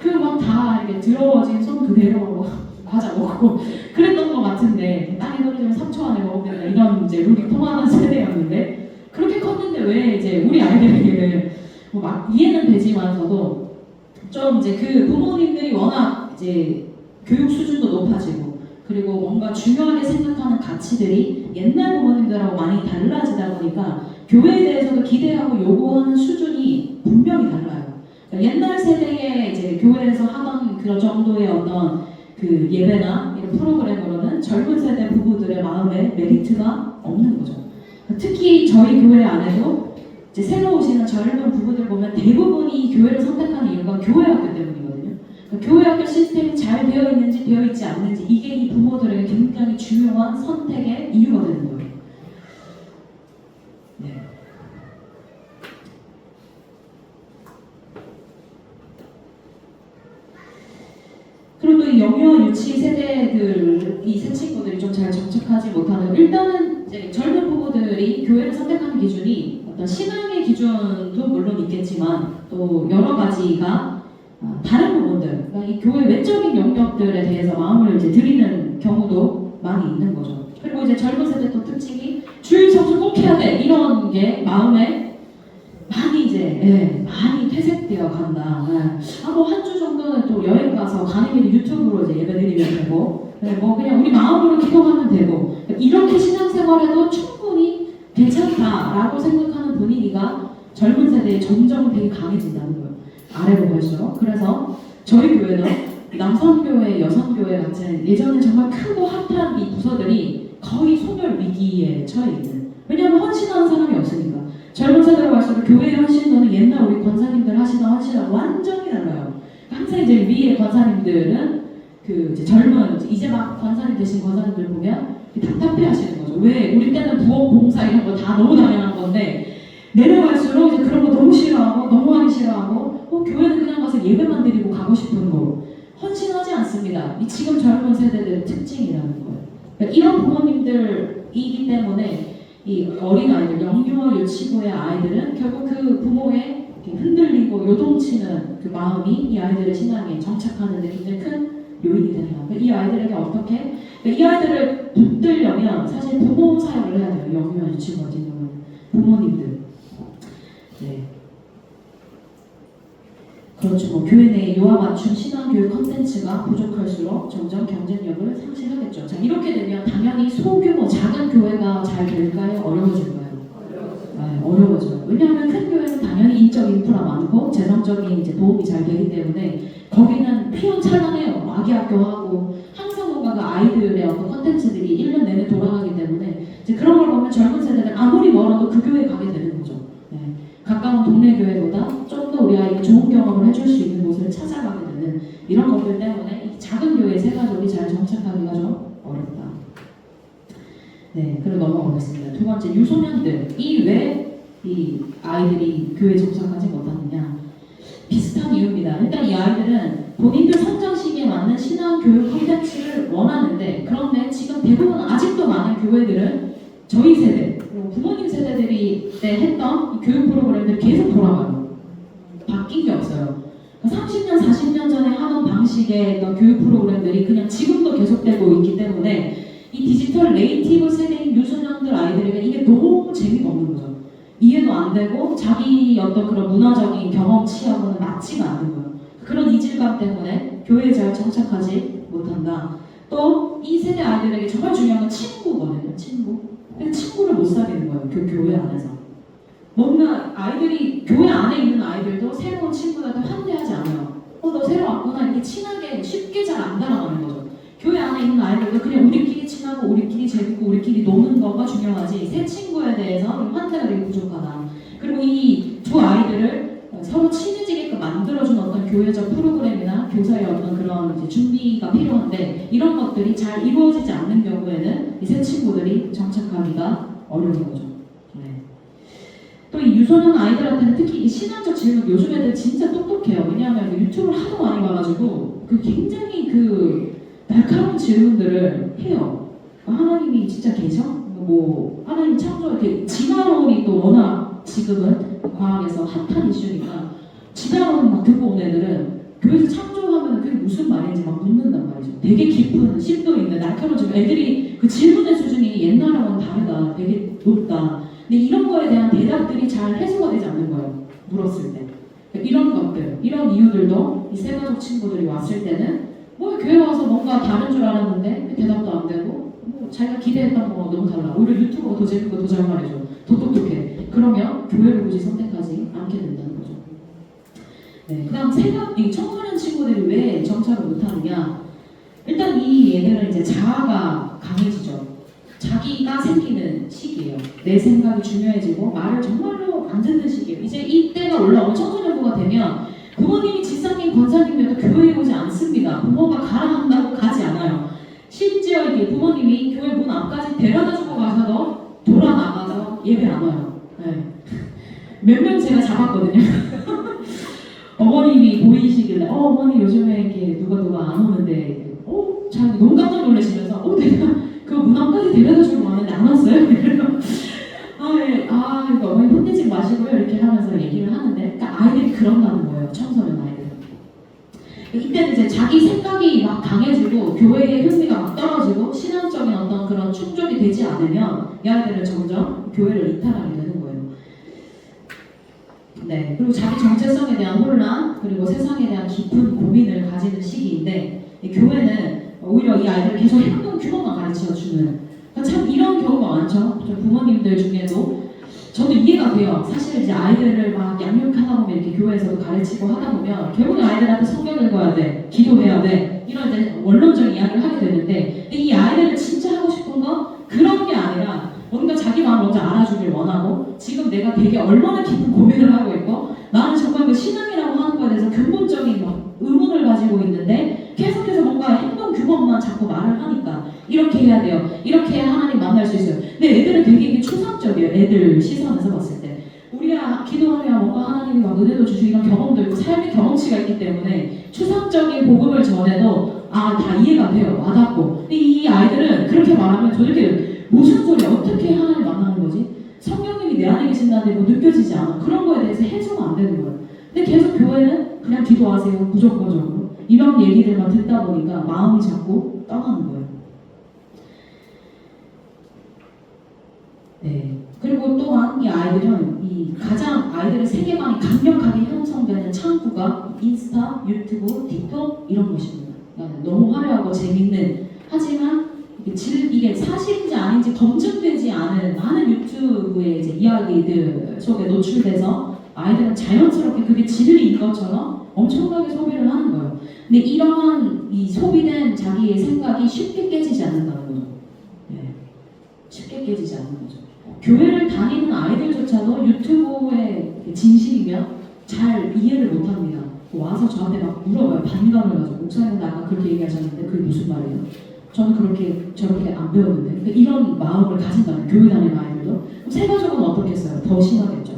그 막 다 이렇게 더러워진 손 그대로 과자 먹고 그랬던 것 같은데, 땅에 떨어지면 3초 안에 먹으면 된다 이런 이제 룰이 통하는 세대였는데, 그렇게 컸는데 왜 이제 우리 아이들에게는 뭐 막 이해는 되지만서도 좀 이제 그 부모님들이 워낙 이제 교육 수준도 높아지고 그리고 뭔가 중요하게 생각하는 가치들이 옛날 부모님들하고 많이 달라지다 보니까 교회에 대해서도 기대하고 요구하는 수준이 분명히 달라요. 그러니까 옛날 세대의 이제 교회에서 하던 그런 정도의 어떤 그 예배나 이런 프로그램으로는 젊은 세대 부부들의 마음에 메리트가 없는 거죠. 특히 저희 교회 안에도 이제 새로 오시는 젊은 부부들 보면 대부분이 이 교회를 선택하는 이유가 교회학교 때문이거든요. 그러니까 교회학교 시스템이 잘 되어 있는지 되어 있지 않는지, 이게 이 부모들에게 굉장히 중요한 선택의 이유가 되는 거예요. 네. 그리고 또 이 영유아 유치 세대들, 이 새 친구들이 좀 잘 정착하지 못하는, 일단은 이제 젊은 부부들이 교회를 선택하는 기준이 어떤 신앙의 기준도 물론 있겠지만 또 여러 가지가 다른 부분들, 그러니까 이 교회 외적인 영역들에 대해서 마음을 이제 들이는 경우도 많이 있는 거죠. 그리고 이제 젊은 세대 또 특징이 주일 성수 꼭 해야 돼 이런 게 마음에 많이 이제 많이 퇴색되어 간다. 뭐 한 주 정도는 또 여행 가서 가는 길에 유튜브로 이제 예배드리면 되고, 뭐 그냥 우리 마음으로 기도하면 되고, 이렇게 신앙생활해도 충분히 괜찮다라고 생각하는 분위기가 젊은 세대에 점점 되게 강해진다는 거예요. 아래로 갈수록. 그래서 저희 교회는 남성교회, 여성교회 같은 예전에 정말 크고 핫한 이 부서들이 거의 소멸 위기에 처해 있는. 왜냐하면 헌신하는 사람이 없으니까. 젊은 세대로 갈수록 교회의 헌신도는 옛날 우리 권사님들 하시던 헌신하고 완전히 달라요. 항상 이제 위에 권사님들은 그 이제 젊은 이제 막 권사님 되신 권사님들 보면 답답해 하시는 거죠. 왜? 우리 때는 부엌 봉사 이런 거 다 너무 당연한 건데 내려갈수록 이제 그런 거 너무 싫어하고 너무 하기 싫어하고 교회는 그냥 가서 예배만 드리고 가고 싶은 거 헌신하지 않습니다. 이 지금 젊은 세대들의 특징이라는 거예요. 그러니까 이런 부모님들이기 때문에 이 어린아이들, 영유아 유치부의 아이들은 결국 그 부모의 흔들리고 요동치는 그 마음이 이 아이들의 신앙에 정착하는 데 굉장히 큰 요인이 된다. 이 아이들에게 어떻게? 이 아이들을 붙들려면 사실 부모 사역을 해야 돼요. 영유아 유치부 같은 경우는 부모님들. 네. 그렇죠. 뭐 교회 내 요와 맞춘 신앙교육 컨텐츠가 부족할수록 점점 경쟁력을 상실하겠죠. 자, 이렇게 되면 당연히 소규모 작은 교회가 잘 될까요? 어려워질까요? 어려워져요. 왜냐하면 큰 교회는 당연히 인적 인프라 많고 재정적인 이제 도움이 잘 되기 때문에 거기는 휘황찬란해요. 아기학교하고 항상 뭔가 그 아이들의 어떤 컨텐츠들이 1년 내내 돌아가기 때문에 이제 그런 걸 보면 젊은 세대는 아무리 멀어도 그 교회에 가게 되는 거죠. 네. 가까운 동네 교회보다 좀 더 우리 아이에게 좋은 경험을 해줄 수 있는 곳을 찾아가게 되는 이런 것들 때문에 이 작은 교회 세 가족이 잘 정착하기가 좀 어렵다. 네, 그리고 넘어가겠습니다. 두 번째, 유소년들이 왜 이 아이들이 교회에 정착하지 못하느냐. 비슷한 이유입니다. 일단 이 아이들은 본인들 성장 시기에 맞는 신앙 교육 콘텐츠를 원하는데 그런데 지금 대부분 아직도 많은 교회들은 저희 세대 그리고 부모님 세대들이 때 했던 이 교육 프로그램들이 계속 돌아가요. 바뀐 게 없어요. 30년, 40년 전에 하던 방식의 어떤 교육 프로그램들이 그냥 지금도 계속되고 있기 때문에 이 디지털 네이티브 세대인 유소년들 아이들에게 이게 너무 재미가 없는 거죠. 이해도 안 되고 자기 어떤 그런 문화적인 경험치하고는 맞지가 않는 거예요. 그런 이질감 때문에 교회에 잘 정착하지 못한다. 또 이 세대 아이들에게 정말 중요한 건 친구거든요. 친구. 근데 친구를 못 사귀는 거예요. 교회 안에서. 뭔가 아이들이 교회 안에 있는 아이들도 새로운 친구들한테 환대하지 않아요. 너 새로 왔구나 이렇게 친하게 쉽게 잘 안 달아가는 거죠. 교회 안에 있는 아이들도 그냥 우리끼리 친하고 우리끼리 재밌고 우리끼리 노는 거가 중요하지 새 친구에 대해서 환대가 되게 부족하다. 그리고 이 두 아이들을 서로 친해지게끔 만들어준 어떤 교회적 프로그램이나 교사의 어떤 그런 이제 준비가 필요한데 이런 것들이 잘 이루어지지 않는 경우에는 이 새 친구들이 정착하기가 어려운 거죠. 또 이 유소년 아이들한테는 특히 이 신앙적 질문 요즘 애들 진짜 똑똑해요. 왜냐하면 유튜브를 하도 많이 봐가지고 그 굉장히 그 날카로운 질문들을 해요. 하나님이 진짜 계셔? 뭐 하나님 창조 이렇게 진화론이 또 워낙 지금은 과학에서 핫한 이슈니까 진화론 막 듣고 온 애들은 교회에서 창조하면 그게 무슨 말인지 막 묻는단 말이죠. 되게 깊은 심도 있는 날카로운 질문. 애들이 그 질문의 수준이 옛날하고는 다르다. 되게 높다. 근데 이런 거에 대한 대답들이 잘 해소가 되지 않는 거예요. 물었을 때. 이런 것들, 이런 이유들도 이 세 가족 친구들이 왔을 때는 뭐 교회 와서 뭔가 다른 줄 알았는데 대답도 안 되고 뭐 자기가 기대했던 거 너무 달라. 오히려 유튜브가 더 재밌고 더 잘 말해줘. 더 똑똑해. 그러면 교회를 굳이 선택하지 않게 된다는 거죠. 네, 그다음 이 청소년 친구들이 왜 정착을 못하느냐. 일단 이 얘들은 이제 자아가 강해지죠. 자기가 생기는 시기예요. 내 생각이 중요해지고 말을 정말로 안 듣는 시기예요. 이제 이때가 올라오면 청소년부가 되면 부모님이 집사님, 권사님이어도 교회에 오지 않습니다. 부모가 가라 한다고 가지 않아요. 심지어 이게 부모님이 교회 문 앞까지 데려다주고 가서도 돌아 나가서 예배 안 와요. 네. 몇 명 제가 잡았거든요. 어머님이 보이시길래 어머니 요즘에 이렇게 누가 안 오는데 잘 너무 깜짝 놀라시면서 내가 그 문 앞까지 데려다주고 가는데 안 왔어요? 그러니까 어머니 혼내지 마시고요 이렇게 하면서 얘기를 하는데 그러니까 아이들이 그런다는 거예요. 청소년 아이들. 이때는 이제 자기 생각이 막 강해지고 교회의 흥미가 막 떨어지고 신앙적인 어떤 그런 충족이 되지 않으면 이 아이들은 점점 교회를 이탈하게 되는 거예요. 네, 그리고 자기 정체성에 대한 혼란 그리고 세상에 대한 깊은 고민을 가지는 시기인데 교회는 오히려 이 아이들 계속 행동 규범만 가르쳐주는 그러니까 참 이런 경우가 많죠. 부모님들 중에도 저도 이해가 돼요. 사실 이제 아이들을 막 양육하다 보면 이렇게 교회에서도 가르치고 하다 보면 결국은 아이들한테 성경 읽어야 돼, 기도해야 돼, 이런 이제 원론적인 이야기를 하게 되는데, 근데 이 아이들은 진짜 하고 싶은 건 그런 게 아니라 뭔가 자기 마음 먼저 알아주길 원하고, 지금 내가 되게 얼마나 깊은 고민을 하고 있고, 나는 정말 그 신앙이라고 하는 거에 대해서 근본적인 막 의문을 가지고 있는데 계속해서 뭔가 행동 규범만 자꾸 말을 하니까 이렇게 해야 돼요, 이렇게 해야 하나님 만날 수 있어요. 근데 애들은 되게 이게 추상적이에요. 애들 시선에서 봤을 때 우리가 기도하면 뭔가 하나님이 막 은혜도 주시고 이런 경험도 있고 삶의 경험치가 있기 때문에 추상적인 복음을 전해도 다 이해가 돼요. 와닿고. 근데 이 아이들은 그렇게 말하면 저렇게 무슨 소리야, 어떻게 하나님 만나는 거지? 성령님이 내 안에 계신다는데 뭐 느껴지지 않아. 그런 거에 대해서 해소가 안 되는 거예요. 근데 계속 교회는 그냥 기도하세요, 무조건적으로 이런 얘기들만 듣다 보니까 마음이 자꾸 떠나는 거예요. 네. 그리고 또한 이 아이들은 가장 아이들의 세계관이 강력하게 형성되는 창구가 인스타, 유튜브, 틱톡 이런 것입니다. 그러니까 너무 화려하고 재밌는, 하지만 이게 사실인지 아닌지 검증되지 않은 많은 유튜브의 이제 이야기들 속에 노출돼서 아이들은 자연스럽게 그게 진리인 것처럼 엄청나게 소비를 하는 거예요. 근데 이러한 이 소비된 자기의 생각이 쉽게 깨지지 않는다는 거죠. 네. 쉽게 깨지지 않는 거죠. 교회를 다니는 아이들조차도 유튜브의 진실이면 잘 이해를 못합니다. 와서 저한테 막 물어봐요. 반감을 가지고. 목사님은 아까 그렇게 얘기하셨는데 그게 무슨 말이에요? 저는 저렇게 안 배웠는데. 그러니까 이런 마음을 가진다면 교회 다니는 아이들도. 새 가족은 어떻겠어요? 더 심하겠죠.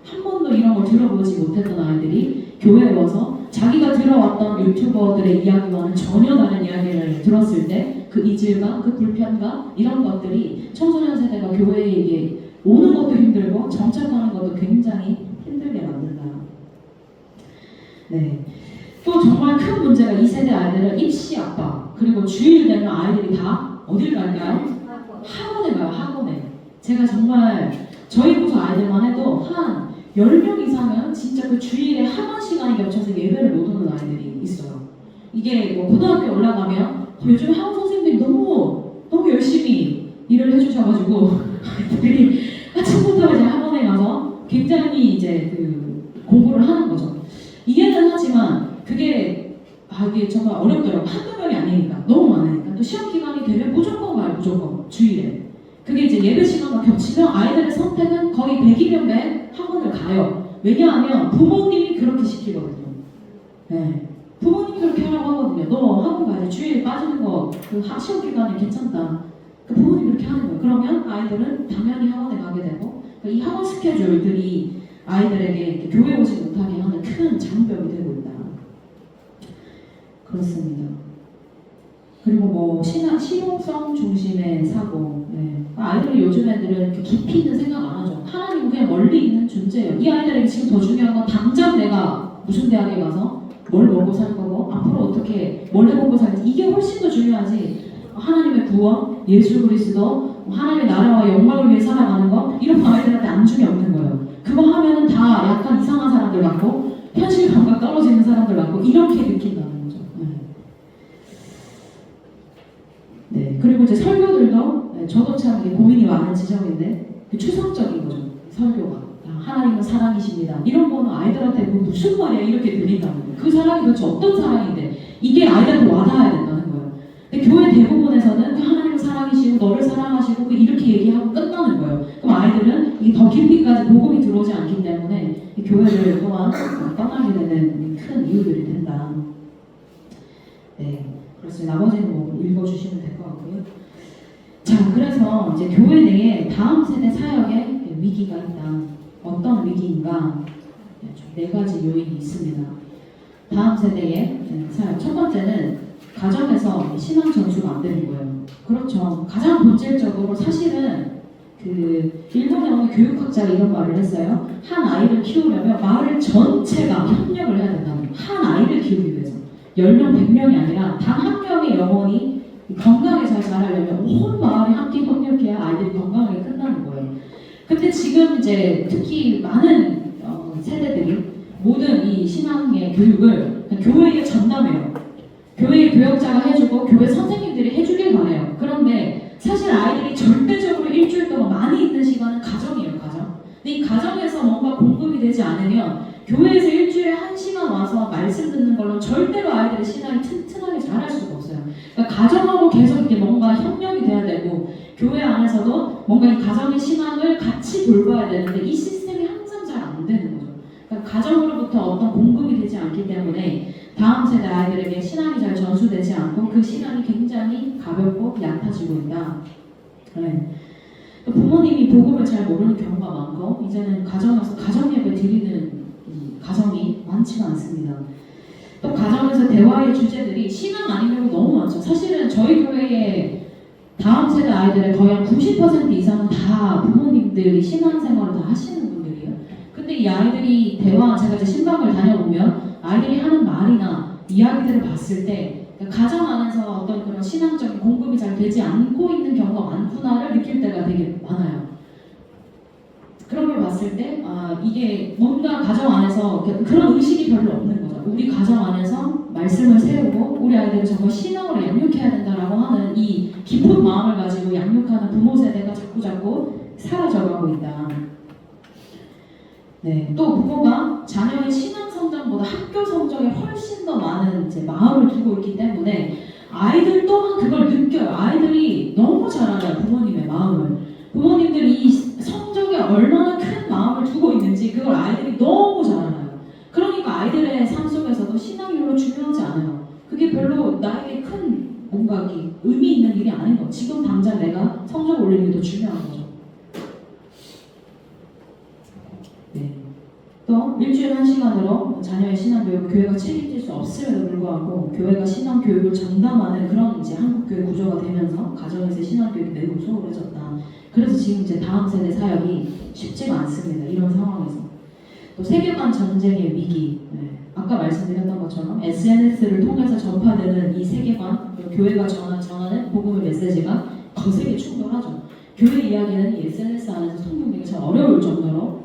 한 번도 이런 걸 들어보지 못했던 아이들이 교회에 와서 자기가 들어왔던 유튜버들의 이야기와는 전혀 다른 이야기를 들었을 때 그 이질감, 그 불편감 이런 것들이 청소년 세대가 교회에 오는 것도 힘들고 정착하는 것도 굉장히 힘들게 만든다. 네. 또 정말 큰 문제가 이 세대 아이들은 입시 압박, 그리고 주일 되면 아이들이 다 어딜 갈까요? 학원에 가요. 학원에. 제가 정말 저희 부서 아이들만 해도 한 10명 이상은 진짜 그 주일에 학원 시간이 겹쳐서 예배를 못 오는 아이들이 있어요. 이게 뭐 고등학교 올라가면 요즘 학원 선생님들이 너무 열심히 일을 해주셔가지고 아이들이 아침부터 이제 학원에 가서 굉장히 이제 그 공부를 하는 거죠. 이해는 하지만 그게 이게 정말 어렵더라고요. 한두 명이 아니니까 너무 많으니까. 또 시험 기간이 되면 무조건 가요. 무조건 주일에. 그게 이제 예배 시간과 겹치면 아이들의 선택은 거의 100이면 100 학원을 가요. 왜냐하면 부모님이 그렇게 시키거든요. 네. 부모님이 그렇게 하라고 하거든요. 너 학원 가야지. 주일 빠지는 거 그 시험 기간에 괜찮다. 그 부모님이 그렇게 하는 거예요. 그러면 아이들은 당연히 학원에 가게 되고, 이 학원 스케줄들이 아이들에게 교회 오지 못하게 하는 큰 장벽이 되고 있다. 그렇습니다. 그리고 뭐 실용성 중심의 사고. 네. 아이들이 요즘 애들은 깊이 있는 생각 안 하죠. 하나님은 그냥 멀리 있는 존재예요. 이 아이들에게 지금 더 중요한 건 당장 내가 무슨 대학에 가서 뭘 먹고 살 거고 앞으로 어떻게 뭘 해보고 살지, 이게 훨씬 더 중요하지. 하나님의 구원, 예수 그리스도, 하나님의 나라와 영광을 위해 살아가는 거, 이런 거 아이들한테 안중이 없는 거예요. 그거 하면은 다 약간 이상한 사람들 같고 현실 감각 떨어지는 사람들 같고 이렇게 느낀다는 거죠. 네. 그리고 이제 설교들도 저도 참 고민이 많은 지점인데 추상적인 거죠. 설교가. 하나님은 사랑이십니다. 이런 거는 아이들한테 무슨 말이야 이렇게 들린다는 거예요. 그 사랑이 도대체 어떤 사랑인데 이게 아이들한테 와닿아야 된다는 거예요. 근데 교회 대부분에서는 하나님은 사랑이시고 너를 사랑하시고 이렇게 얘기하고 끝나는 거예요. 그럼 아이들은 이게 더 깊이까지 복음이 들어오지 않기 때문에 교회를 또한 떠나게 되는 큰 이유들이 된다. 네, 그렇습니다. 나머지는 뭐 읽어주시면 될 것 같고요. 자, 그래서 이제 교회 내에 다음 세대 사역에 위기가 있다. 어떤 위기인가? 네 가지 요인이 있습니다. 다음 세대의 사역. 첫 번째는 가정에서 신앙 전수가 안 되는 거예요. 그렇죠. 가장 본질적으로 사실은 일본에 어느 교육학자가 이런 말을 했어요. 한 아이를 키우려면 마을 전체가 협력을 해야 된다는 거예요. 한 아이를 키우기 위해서. 10명, 100명이 아니라 단 한 명의 영혼이 건강하게 잘 자라려면 온 마을이 함께 협력해야 아이들이 건강하게 끝나는 거예요. 근데 지금 이제 특히 많은 세대들이 모든 이 신앙의 교육을 교회에 전담해요. 교회 교역자가 해주고 교회 선생님들이 해주길 바래요. 그런데 사실 아이들이 절대적으로 일주일 동안 많이 있는 시간은 가정이에요. 가정. 근데 서로 계속 이렇게 뭔가 협력이 돼야 되고 교회 안에서도 뭔가 이 가정의 신앙을 같이 돌봐야 되는데 이 시스템이 항상 잘 안 되는 거죠. 그러니까 가정으로부터 어떤 공급이 되지 않기 때문에 다음 세대 아이들에게 신앙이 잘 전수되지 않고 그 신앙이 굉장히 가볍고 얕아지고 있다. 네. 부모님이 복음을 잘 모르는 경우가 많고 이제는 가정에서 가정예배 드리는 가정이 많지가 않습니다. 또 가정에서 대화의 주제들이 신앙 아닌 경우 너무 많죠. 사실은 저희 교회에 다음 세대 아이들의 거의 한 90% 이상은 다 부모님들이 신앙생활을 다 하시는 분들이에요. 근데 이 아이들이 대화, 제가 이제 신방을 다녀보면 아이들이 하는 말이나 이야기들을 봤을 때 가정 안에서 어떤 그런 신앙적인 공급이 잘 되지 않고 있는 경우가 많구나를 느낄 때가 되게 많아요. 그런 걸 봤을 때 이게 뭔가 가정 안에서 그런 의식이 별로 없는 거죠. 우리 가정 안에서 말씀을 세우고 우리 아이들을 정말 신앙으로 양육해야 된다라고 하는 이 깊은 마음을 가지고 양육하는 부모 세대가 자꾸 사라져가고 있다. 네, 또 부모가 자녀의 신앙 성장보다 학교 성적에 훨씬 더 많은 이제 마음을 두고 있기 때문에 아이들 또한 그걸 느껴요. 아이들이 너무 잘 알아요. 부모님의 마음을. 부모님들이 이 성적에 얼마나 큰 마음을 두고 있는지 그걸 아이들이 너무 잘 알아요. 그러니까 아이들의 삶 속에서도 신앙이 별로 중요하지 않아요. 그게 별로 나에게 큰 뭔가 의미 있는 일이 아닌 거. 지금 당장 내가 성적 올리는 게 더 중요한 거죠. 네. 또 일주일에 1시간으로 자녀의 신앙교육 교회가 책임질 수 없음에도 불구하고 교회가 신앙교육을 전담하는 그런 이제 한국교회 구조가 되면서 가정에서의 신앙교육이 매우 소홀해졌다. 그래서 지금 이제 다음 세대 사역이 쉽지가 않습니다. 이런 상황에서. 또 세계관 전쟁의 위기. 네. 아까 말씀드렸던 것처럼 SNS를 통해서 전파되는 이 세계관, 교회가 전하는 복음의 메시지가 거세게 충돌하죠. 교회 이야기는 이 SNS 안에서 통용되기 참 어려울 정도로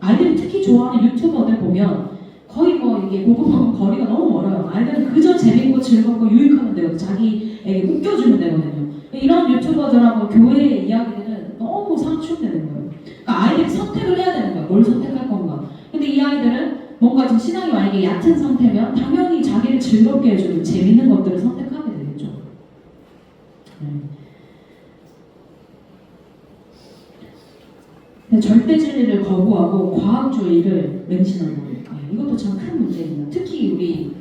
아이들이 특히 좋아하는 유튜버들 보면 거의 뭐 이게 복음하고 거리가 너무 멀어요. 아이들은 그저 재밌고 즐겁고 유익하면 되고 자기에게 웃겨주면 되거든요. 이런 유튜버들하고 교회의 이야기들은 너무 상충되는 거예요. 그러니까 아이들이 선택을 해야 되는 거예요. 뭘 선택할 건가. 근데 이 아이들은 뭔가 좀 신앙이 만약에 얕은 상태면 당연히 자기를 즐겁게 해주는 재밌는 것들을 선택하게 되겠죠. 절대 진리를 거부하고 과학주의를 맹신하는 거예요. 이것도 참 큰 문제입니다. 특히 우리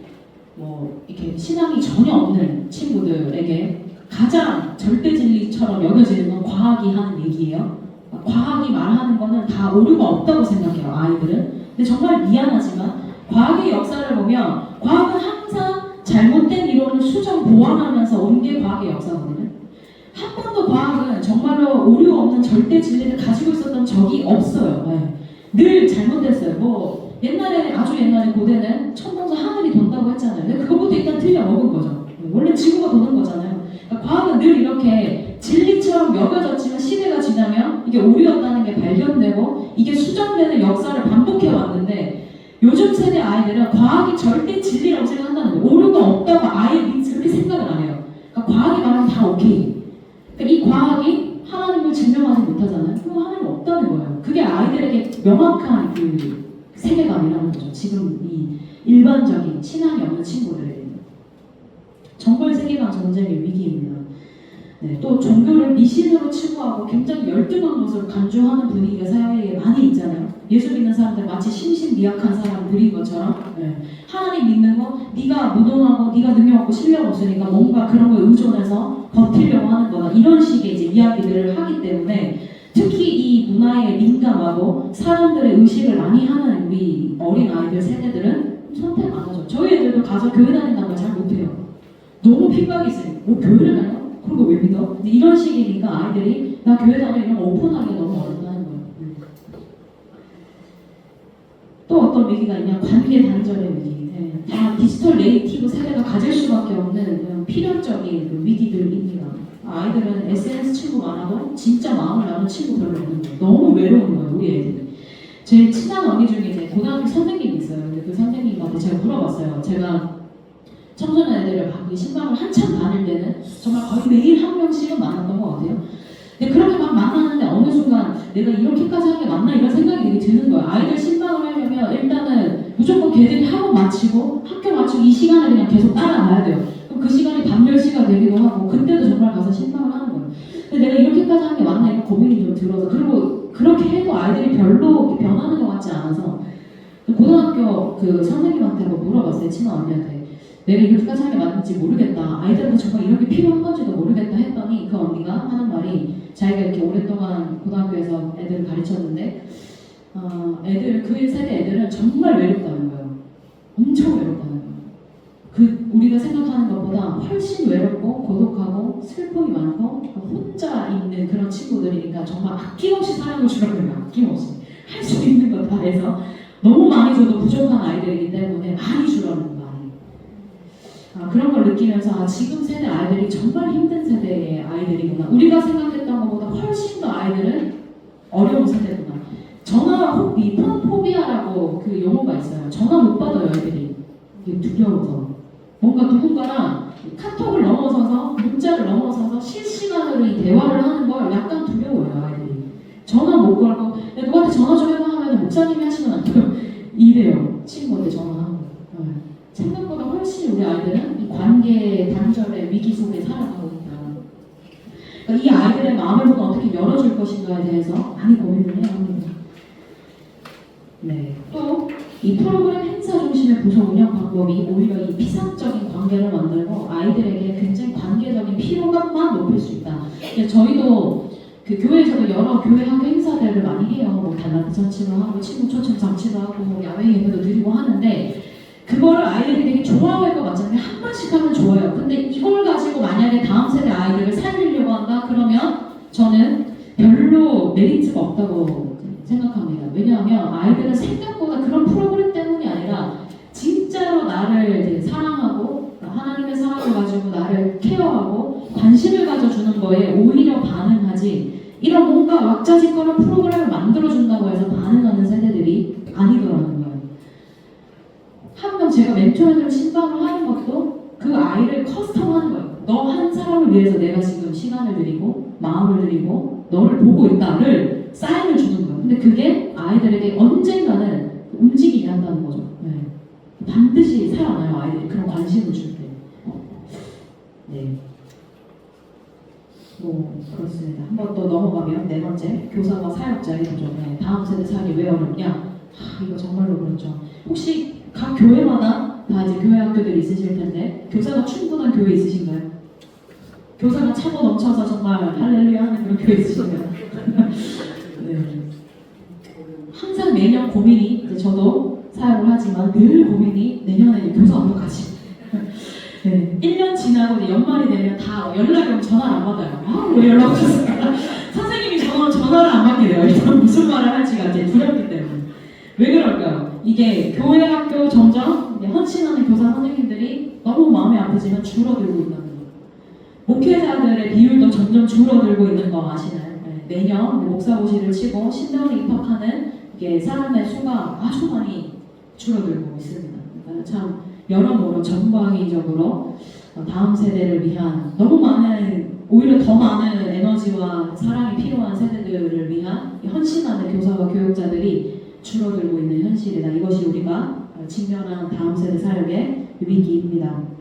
이렇게 신앙이 전혀 없는 친구들에게 가장 절대 진리처럼 여겨지는 건 과학이 하는 얘기예요. 과학이 말하는 거는 다 오류가 없다고 생각해요, 아이들은. 근데 정말 미안하지만 과학의 역사를 보면 과학은 항상 잘못된 이론을 수정 보완하면서 온 게 과학의 역사거든요. 한 번도 과학은 정말로 오류 없는 절대 진리를 가지고 있었던 적이 없어요. 네. 늘 잘못됐어요. 옛날에 아주 옛날에 고대는 천동서 하늘이 돈다고 했잖아요. 근데 그것부터 일단 틀려 먹은 거죠. 원래 지구가 도는 거잖아요. 그러니까 과학은 늘 이렇게 진리처럼 여겨졌지만 시대가 지나면 이게 오류였다는 게 발견되고 이게 수정되는 역사를 반복해 왔는데 요즘 세대 아이들은 과학이 절대 진리라고 생각한다는 거예요. 오류가 없다고 아예 그렇게 생각을 안 해요. 그러니까 과학이 말하면 다 오케이. 그러니까 이 과학이 하나님을 증명하지 못하잖아요. 그럼 하나님 없다는 거예요. 그게 아이들에게 명확한 그 세계관이라는 거죠. 지금 이 일반적인 신앙이 없는 친구들에게 정말 세계관 전쟁의 위기입니다. 네, 또 종교를 미신으로 치부하고 굉장히 열등한 것으로 간주하는 분위기가 사회에 많이 있잖아요. 예수 믿는 사람들 마치 심신미약한 사람들인 것처럼 하나님 믿는 거 네가 무능하고 네가 능력 없고 실력 없으니까 뭔가 그런 거에 의존해서 버티려고 하는 거다. 이런 식의 이제 이야기들을 하기 때문에 특히 이 문화에 민감하고 사람들의 의식을 많이 하는 우리 어린 아이들 세대들은 선택 안 하죠. 저희 애들도 가서 교회 다닌다는 걸 잘 못해요. 너무 핍박이 있어요. 교회를 다녀? 그런 거 왜 믿어? 이런 식이니까 아이들이 나 교회 다녀 이런 거 오픈하기 너무 어렵다는 거예요. 또 어떤 위기가 있냐? 관계 단절의 위기. 다 디지털 네이티브 세대가 가질 수밖에 없는 그냥 필연적인 그 위기들입니다. 아이들은 SNS 친구 많아도 진짜 마음을 나눈 친구 별로 없는 거예요. 너무 외로운 거예요, 우리 애들이. 제 친한 언니 중에 이제 고등학교 선생님이 있어요. 근데 그 선생님한테 제가 물어봤어요. 제가 청소년 애들을 신방을 한참 다닐 때는 정말 거의 매일 한 명씩은 만났던 것 같아요. 근데 그렇게 막 만나는데 어느 순간 내가 이렇게까지 하는 게 맞나 이런 생각이 되게 드는 거예요. 아이들 신방을 하려면 일단은 무조건 걔들이 학원 마치고 학교 마치고 이 시간에 그냥 계속 따라가야 돼요. 그럼 그 시간이 밤 10시가 문제가 되기도 하고 그때도 정말 가서 실망을 하는 거예요. 근데 내가 이렇게까지 하는 게 맞나 이런 고민이 좀 들어서 그리고 그렇게 해도 아이들이 별로 변하는 것 같지 않아서 고등학교 그 선생님한테 뭐 물어봤어요. 친한 언니한테 내가 이렇게까지 하는 게 맞는지 모르겠다. 아이들한테 정말 이렇게 필요한 건지도 모르겠다 했더니 그 언니가 하는 말이 자기가 이렇게 오랫동안 고등학교에서 애들을 가르쳤는데 애들 그 세대 애들은 정말 외롭다는 거예요. 엄청 외롭다는 거예요. 그 우리가 생각하는 것보다 훨씬 외롭고 고독하고 슬픔이 많고 혼자 있는 그런 친구들이니까 정말 아낌없이 사랑을 주라는 거예요. 아낌없이 할 수 있는 거 다 해서 너무 많이 줘도 부족한 아이들이기 때문에 많이 주라는 거예요. 그런 걸 느끼면서 지금 세대 아이들이 정말 힘든 세대의 아이들이구나. 우리가 생각했던 것보다 훨씬 더 아이들은 어려운 세대구나. 이 폰포비아라고 그 용어가 있어요. 전화 못 받아요, 애들이. 이게 두려워서. 뭔가 누군가랑 카톡을 넘어서서, 문자를 넘어서서 실시간으로 이 대화를 하는 걸 약간 두려워요, 아이들이. 전화 못 걸고, 누구한테 전화 좀 해봐 하면 목사님이 하시면 안 돼요. 이래요. 친구한테 전화하는 거. 생각보다 훨씬 우리 아이들은 이 관계 단절의 위기 속에 살아가고 있다. 그러니까 이 아이들의 마음을 보고 어떻게 열어줄 것인가에 대해서 많이 고민을 해야 합니다. 네. 또 이 프로그램 행사 중심의 부서 운영 방법이 오히려 이 피상적인 관계를 만들고 아이들에게 굉장히 관계적인 피로감만 높일 수 있다. 저희도 그 교회에서도 여러 교회 학교 행사들을 많이 해요. 뭐 달란트 잔치도 하고 친구 초청 잔치도 하고 뭐 야외 예배도 드리고 하는데 그거를 아이들이 되게 좋아할 것 같잖아요. 한 번씩 하면 좋아요. 근데 이걸 가지고 만약에 다음 세대 아이들을 살리려고 한다? 그러면 저는 별로 메리트가 없다고 생각합니다. 왜냐하면 아이들은 생각보다 그런 프로그램 때문이 아니라 진짜로 나를 이제 사랑하고 하나님의 사랑을 가지고 나를 케어하고 관심을 가져주는 거에 오히려 반응하지 이런 뭔가 왁자지껄한 프로그램을 만들어준다고 해서 반응하는 세대들이 아니더라는 거예요. 한 명 제가 멘토들을 신방을 하는 것도 그 아이를 커스텀하는 거예요. 너 한 사람을 위해서 내가 지금 시간을 들이고 마음을 들이고 너를 보고 있다를 사인을 주는 거예요. 근데 그게 아이들에게 언젠가는 움직이게 한다는 거죠. 네. 반드시 살아나요. 아이들이 그런 관심을 줄 때. 네. 뭐 그렇습니다. 한번 또 넘어가면 네 번째 교사와 사역자의 도전. 네. 다음 세대 살기 왜 어렵냐? 이거 정말로 그렇죠. 혹시 각 교회마다 다 이제 교회 학교들이 있으실 텐데 교사가 충분한 교회 있으신가요? 교사가 차고 넘쳐서 정말 할렐루야 하는 그런 교회 있으신가요? 네. 항상 매년 고민이 이제 저도 사역을 하지만 늘 고민이 내년에 교사 어떡하지? 네. 1년 지나고 이제 연말이 되면 다 연락이 오면 전화를 안 받아요. 왜 연락 오셨을까? 선생님이 전화를 안 받게 돼요. 일단 무슨 말을 할지가 이제 두렵기 때문에. 왜 그럴까요? 이게 교회 학교 점점 헌신하는 교사 선생님들이 너무 마음이 아프지만 줄어들고 있다는 거예요. 목회자들의 비율도 점점 줄어들고 있는 거 아시나요? 네. 매년 목사고시를 치고 신당에 입학하는 이게 사람의 수가 아주 많이 줄어들고 있습니다. 그러니까 참 여러모로 전방위적으로 다음 세대를 위한 너무 많은 오히려 더 많은 에너지와 사랑이 필요한 세대들을 위한 헌신하는 교사와 교육자들이 줄어들고 있는 현실이다. 이것이 우리가 직면한 다음 세대 사역의 위기입니다.